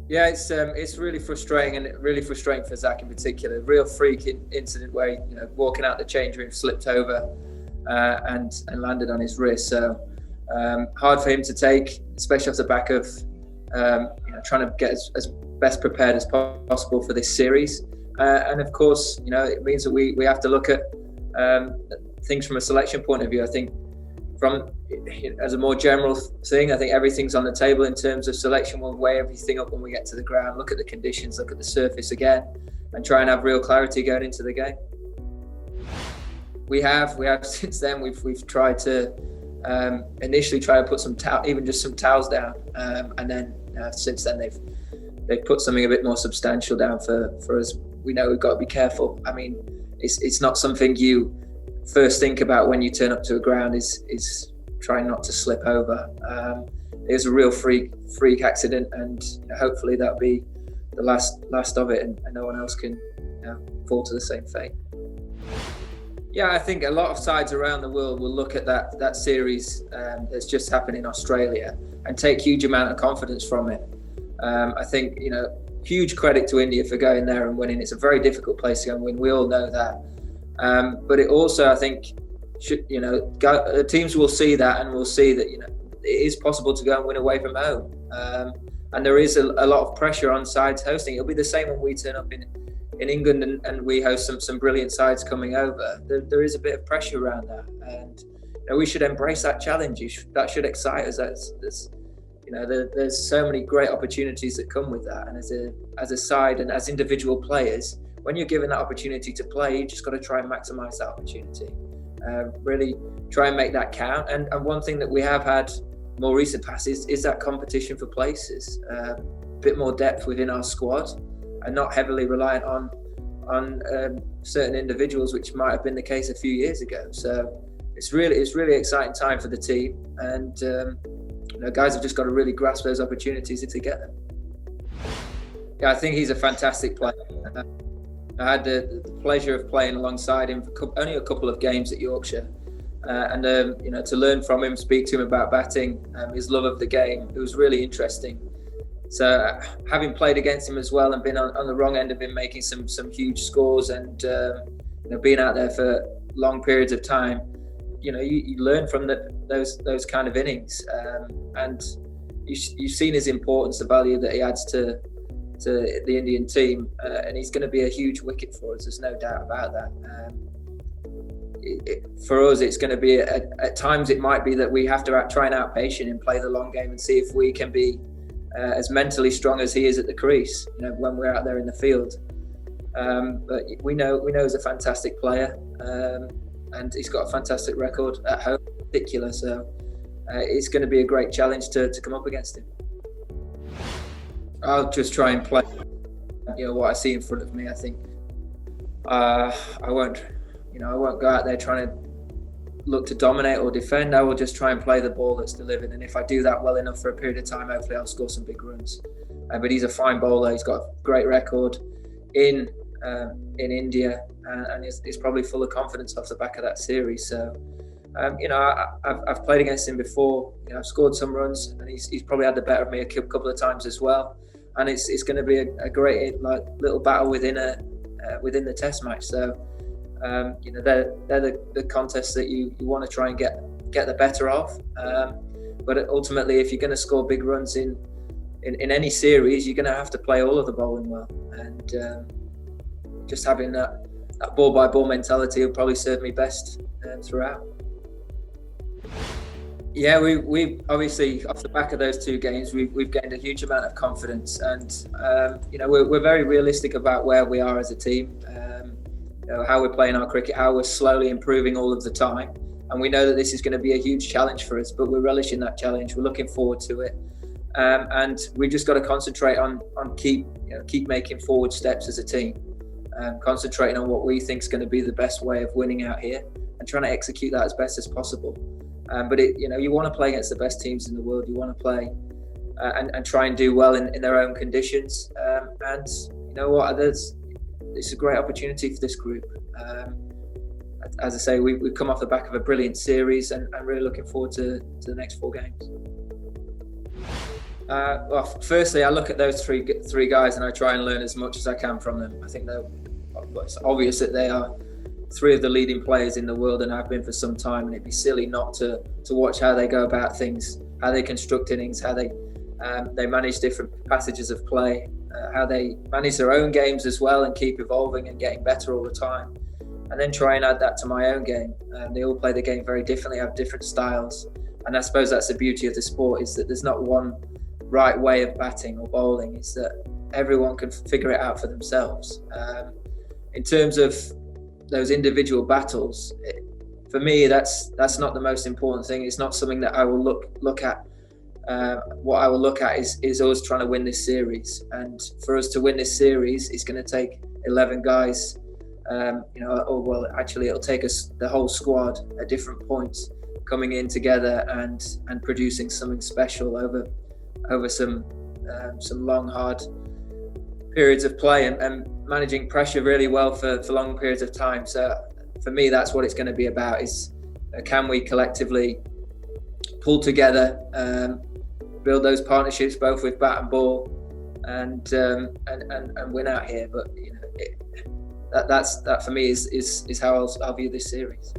Yeah, it's really frustrating, and really frustrating for Zak in particular. Real freak incident where he, walking out the change room, slipped over and landed on his wrist. So hard for him to take, especially off the back of trying to get as best prepared as possible for this series. And of course, it means that we have to look at things from a selection point of view. I think from as a more general thing, I think everything's on the table in terms of selection. We'll weigh everything up when we get to the ground, look at the conditions, look at the surface again, and try and have real clarity going into the game. We have since then we've tried to initially try to put some even just some towels down, and then since then they've put something a bit more substantial down for us. We know we've got to be careful. I mean, it's not something you first think about when you turn up to a ground is trying not to slip over. It was a real freak accident, and hopefully that'll be the last of it, and no one else can fall to the same fate. Yeah, I think a lot of sides around the world will look at that series that's just happened in Australia and take huge amount of confidence from it. I think huge credit to India for going there and winning. It's a very difficult place to go and win. We all know that. But it also, I think, teams will see that and will see that it is possible to go and win away from home. And there is a lot of pressure on sides hosting. It'll be the same when we turn up in England and we host some brilliant sides coming over. There is a bit of pressure around that, and we should embrace that challenge. That should excite us. There's so many great opportunities that come with that, and as a side and as individual players, when you're given that opportunity to play, you just got to try and maximise that opportunity. Really try and make that count. And one thing that we have had more recent past is that competition for places, a bit more depth within our squad, and not heavily reliant on certain individuals, which might have been the case a few years ago. So it's really exciting time for the team, and guys have just got to really grasp those opportunities if they get them. Yeah, I think he's a fantastic player. I had the pleasure of playing alongside him for only a couple of games at Yorkshire, and to learn from him, speak to him about batting, his love of the game. It was really interesting. So having played against him as well and been on the wrong end of him, making some huge scores, and being out there for long periods of time, you learn from those kind of innings, and you've seen his importance, the value that he adds to the Indian team, and he's going to be a huge wicket for us. There's no doubt about that. For us, it's going to be at times it might be that we have to try and outpatient and play the long game and see if we can be as mentally strong as he is at the crease, when we're out there in the field. But we know he's a fantastic player, and he's got a fantastic record at home in particular. So it's going to be a great challenge to come up against him. I'll just try and play, what I see in front of me. I think I won't go out there trying to look to dominate or defend. I will just try and play the ball that's delivered, and if I do that well enough for a period of time, hopefully I'll score some big runs. But he's a fine bowler. He's got a great record in India, and he's probably full of confidence off the back of that series. So I've played against him before. I've scored some runs, and he's probably had the better of me a couple of times as well. And it's going to be a great little battle within the Test match. So they're the contests that you want to try and get the better of. But ultimately, if you're going to score big runs in any series, you're going to have to play all of the bowling well. And just having that ball by ball mentality will probably serve me best throughout. Yeah, we obviously, off the back of those two games, we've gained a huge amount of confidence, and we're very realistic about where we are as a team, how we're playing our cricket, how we're slowly improving all of the time, and we know that this is going to be a huge challenge for us, but we're relishing that challenge. We're looking forward to it, and we just got to concentrate on keep making forward steps as a team, concentrating on what we think is going to be the best way of winning out here, and trying to execute that as best as possible. But you want to play against the best teams in the world. You want to play and try and do well in their own conditions. And you know what? It's a great opportunity for this group. As I say, we've come off the back of a brilliant series, and I'm really looking forward to the next 4 games. Well, firstly, I look at those three guys and I try and learn as much as I can from them. I think it's obvious that they are three of the leading players in the world and have been for some time, and it'd be silly not to watch how they go about things, how they construct innings, how they manage different passages of play, how they manage their own games as well and keep evolving and getting better all the time, and then try and add that to my own game. They all play the game very differently, have different styles, and I suppose that's the beauty of the sport, is that there's not one right way of batting or bowling. It's that everyone can figure it out for themselves. In terms of those individual battles, for me, that's not the most important thing. It's not something that I will look at. What I will look at is us trying to win this series, and for us to win this series, it's going to take 11 guys. It'll take us, the whole squad, at different points, coming in together and producing something special over some long, hard periods of play and managing pressure really well for long periods of time. So for me, that's what it's going to be about, is can we collectively pull together, build those partnerships both with bat and ball, and win out here. But that for me is how I'll view this series.